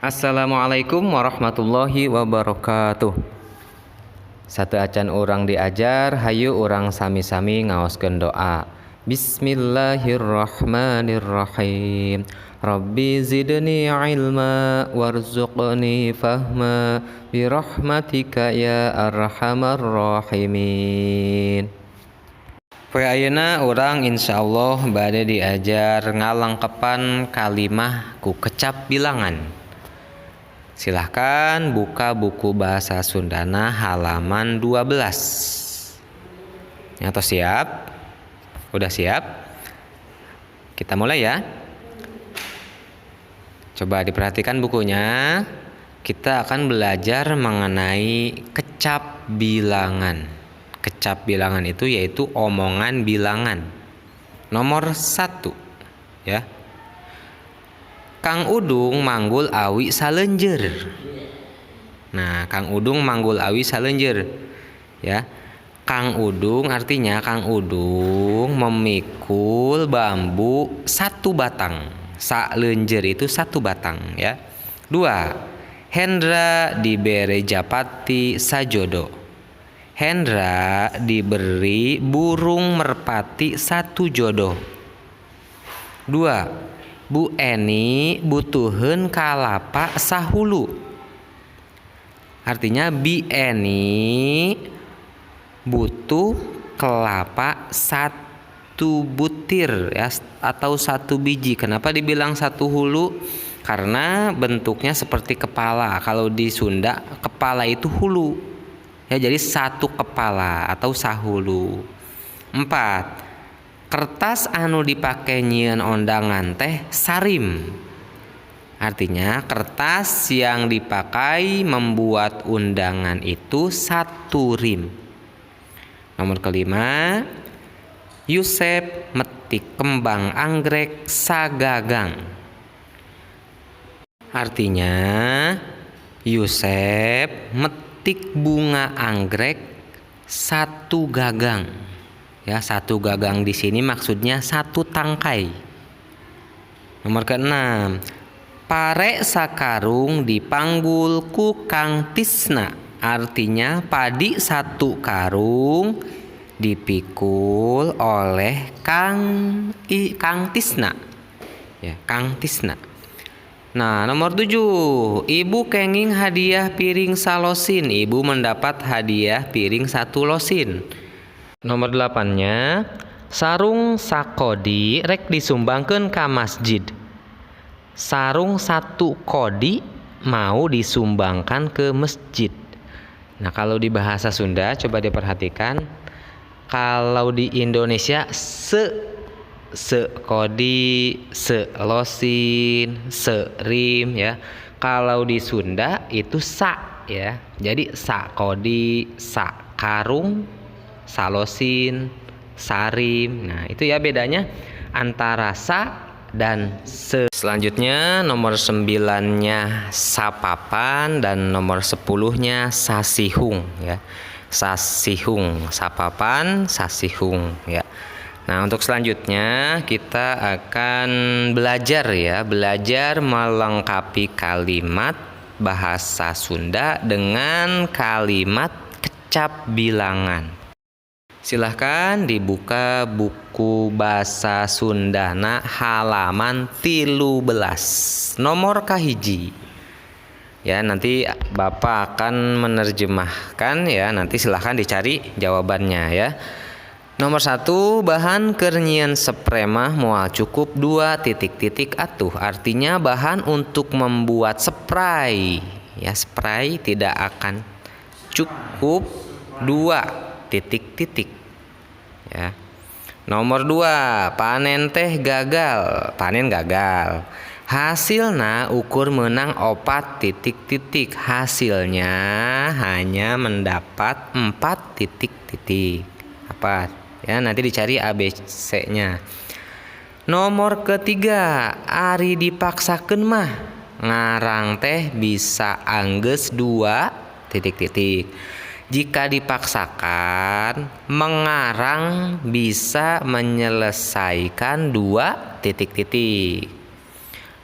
Assalamualaikum warahmatullahi wabarakatuh. Satu acan orang diajar, hayu orang sami-sami ngaoskeun doa. Bismillahirrahmanirrahim. Rabbi zidni ilma warzuqni fahma birahmatika ya arhamar rahimin. Poe ayeuna urang insyaallah bade diajar ngalengkepan kalimah ku kecap bilangan. Silahkan buka buku bahasa Sundana halaman 12. Atau siap? Udah siap? Kita mulai ya. Coba diperhatikan bukunya. Kita akan belajar mengenai kecap bilangan. Kecap bilangan itu yaitu omongan bilangan. Nomor 1 ya. Kang Udung manggul awi salenjer. Nah, Kang Udung manggul awi salenjer. Ya. Kang Udung artinya Kang Udung memikul bambu 1 batang. Salenjer itu 1 batang ya. 2. Hendra dibere japati sajodo. Hendra diberi burung merpati 1 jodoh. 2. Bu Eni butuheun kalapa sahulu. Artinya Bi Eni butuh kelapa 1 butir ya, atau 1 biji. Kenapa dibilang 1 hulu? Karena bentuknya seperti kepala. Kalau di Sunda kepala itu hulu. Ya, jadi 1 kepala atau sahulu. 4. Kertas anu dipake nyieun ondangan teh sarim. Artinya kertas yang dipakai membuat undangan itu 1 rim. Nomor kelima, Yusep metik kembang anggrek sagagang. Artinya Yusep metik bunga anggrek 1 gagang. Ya, 1 gagang di sini maksudnya 1 tangkai. Nomor ke-6. Pare sakarung dipanggul ku Kang Tisna. Artinya padi 1 karung dipikul oleh Kang Tisna. Ya, Kang Tisna. Nah, nomor 7. Ibu kenging hadiah piring salosin. Ibu mendapat hadiah piring 1 losin. Nomor 8-nya, sarung sakodi rek disumbangkeun ka masjid. Sarung 1 kodi mau disumbangkan ke masjid. Nah, kalau di bahasa Sunda coba diperhatikan. Kalau di Indonesia kodi, losin, rim ya. Kalau di Sunda itu sa ya. Jadi sakodi, karung, salosin, sarim. Nah, itu ya bedanya antara sa dan se. Selanjutnya nomor 9-nya sapapan dan nomor 10-nya sasihung ya. Sasihung, sapapan, sasihung ya. Nah, untuk selanjutnya kita akan belajar melengkapi kalimat bahasa Sunda dengan kalimat kecap bilangan. Silahkan dibuka buku bahasa Sundana halaman 13 nomor kahiji. Ya, nanti Bapak akan menerjemahkan ya. Nanti silahkan dicari jawabannya ya. Nomor 1, bahan keur nyieun spray mah moal cukup 2 titik-titik atuh. Artinya bahan untuk membuat spray. Ya, spray tidak akan cukup 2 titik-titik ya. Nomor 2, panen teh gagal. Panen gagal. Hasilna ukur menang 4 titik-titik. Hasilnya hanya mendapat 4 titik-titik. Apa? Ya, nanti dicari ABC-nya. Nomor ketiga, ari dipaksakeun mah ngarang teh bisa anggeus 2 titik-titik. Jika dipaksakan, mengarang bisa menyelesaikan 2 titik-titik.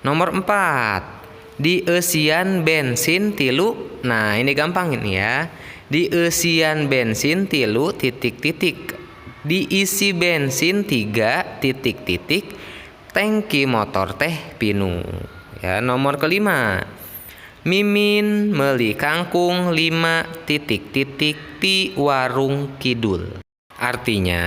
Nomor 4, Dieusian bensin tilu. Nah, ini gampang ini ya. Dieusian bensin tilu titik-titik. Diisi bensin 3 titik-titik. Tangki motor teh pinu. Ya, nomor kelima. Mimin meuli kangkung 5 titik-titik di warung kidul. Artinya,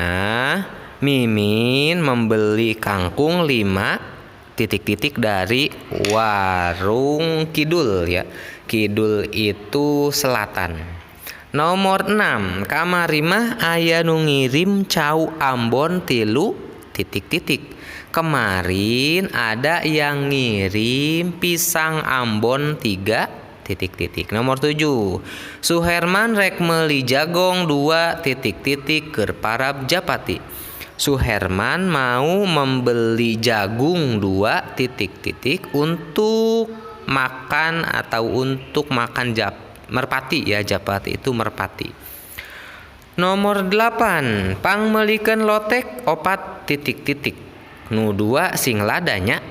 Mimin membeli kangkung 5 titik-titik dari warung kidul ya. Kidul itu selatan. Nomor 6. Kamari mah aya nu ngirim cau Ambon 3 titik-titik. Kemarin ada yang ngirim pisang Ambon 3 titik-titik. Nomor 7. Suherman rek meuli jagong 2 titik-titik keur parab Japati. Suherman mau membeli jagung 2 titik-titik untuk makan atau untuk makan merpati ya, Japati itu merpati. Nomor 8. Pang meulikeun lotek 4 titik-titik. Nu 2 sing ladanya.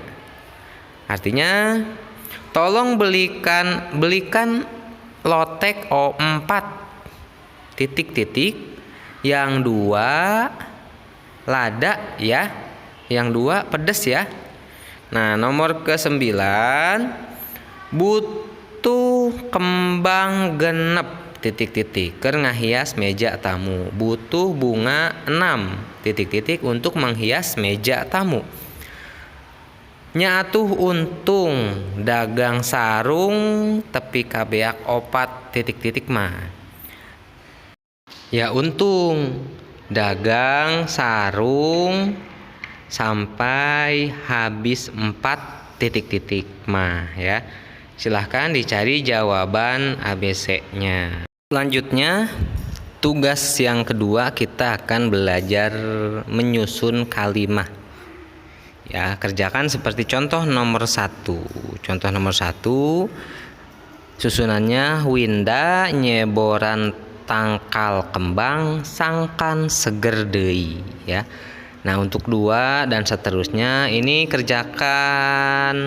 Artinya tolong belikan lotek 4 titik-titik. Yang 2 lada ya. Yang 2 pedes ya. Nah, nomor ke-9. Butuh kembang genep titik-titik keur ngahias meja tamu. Butuh bunga 6 titik-titik untuk menghias meja tamu. Nya atuh untung dagang sarung tepi kabeak 4 titik-titik mah. Ya untung dagang sarung sampai habis 4 titik-titik mah ya. Silahkan dicari jawaban ABC-nya. Selanjutnya, tugas yang kedua kita akan belajar menyusun kalimat. Ya, kerjakan seperti contoh nomor 1. Contoh nomor 1, susunannya Winda nyeboran tangkal kembang sangkan seger deui ya. Nah, untuk 2 dan seterusnya ini kerjakan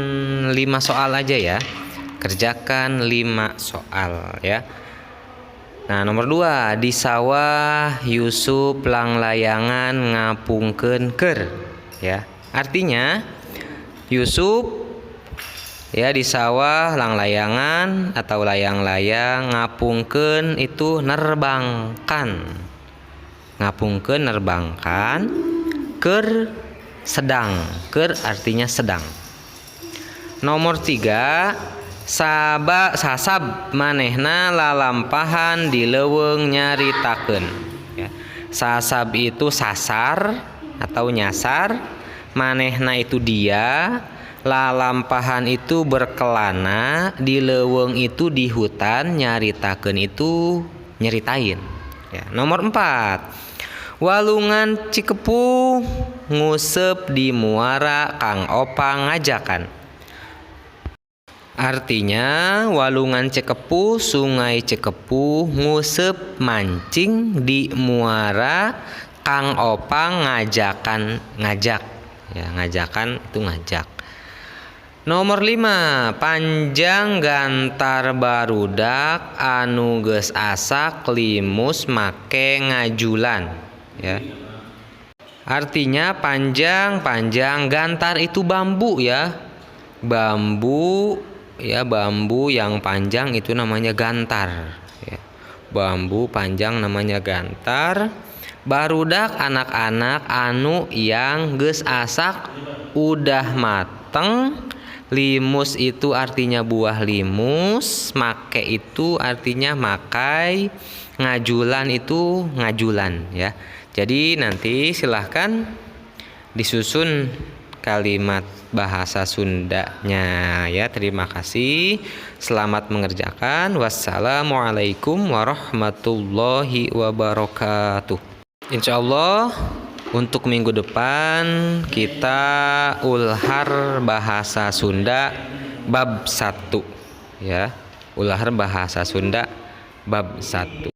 5 soal aja ya. Kerjakan 5 soal ya. Nah, nomor 2, di sawah Yusuf langlayangan ngapungkeun keur ya. Artinya Yusuf ya di sawah langlayangan atau layang-layang ngapungkeun itu nerbangkan. Ngapungkeun nerbangkan keur sedang. Keur artinya sedang. Nomor 3, sasab manehna lalampahan di leuweung nyaritakeun ya. Sasab itu sasar atau nyasar, manehna itu dia, lalampahan itu berkelana, di leuweung itu di hutan, nyaritakeun itu nyeritain ya. Nomor 4, walungan Cikepuh nguseup di muara Kang Opang ngajakan. Artinya walungan Cikepuh, sungai Cikepuh nguseup mancing di muara Kang Opang ngajak ya, ngajakan itu ngajak. Nomor 5, panjang gantar barudak anu geus asak limus make ngajulan ya. Artinya panjang gantar itu bambu ya. Bambu ya, bambu yang panjang itu namanya gantar ya. Bambu panjang namanya gantar. Barudak anak-anak anu yang geus asak udah mateng. Limus itu artinya buah limus, make itu artinya makai, ngajulan itu ngajulan ya. Jadi nanti silahkan disusun kalimat bahasa Sundanya ya. Terima kasih. Selamat mengerjakan. Wassalamualaikum warahmatullahi wabarakatuh. Insyaallah untuk minggu depan kita ulhar bahasa Sunda bab 1 ya. Ulhar bahasa Sunda bab 1.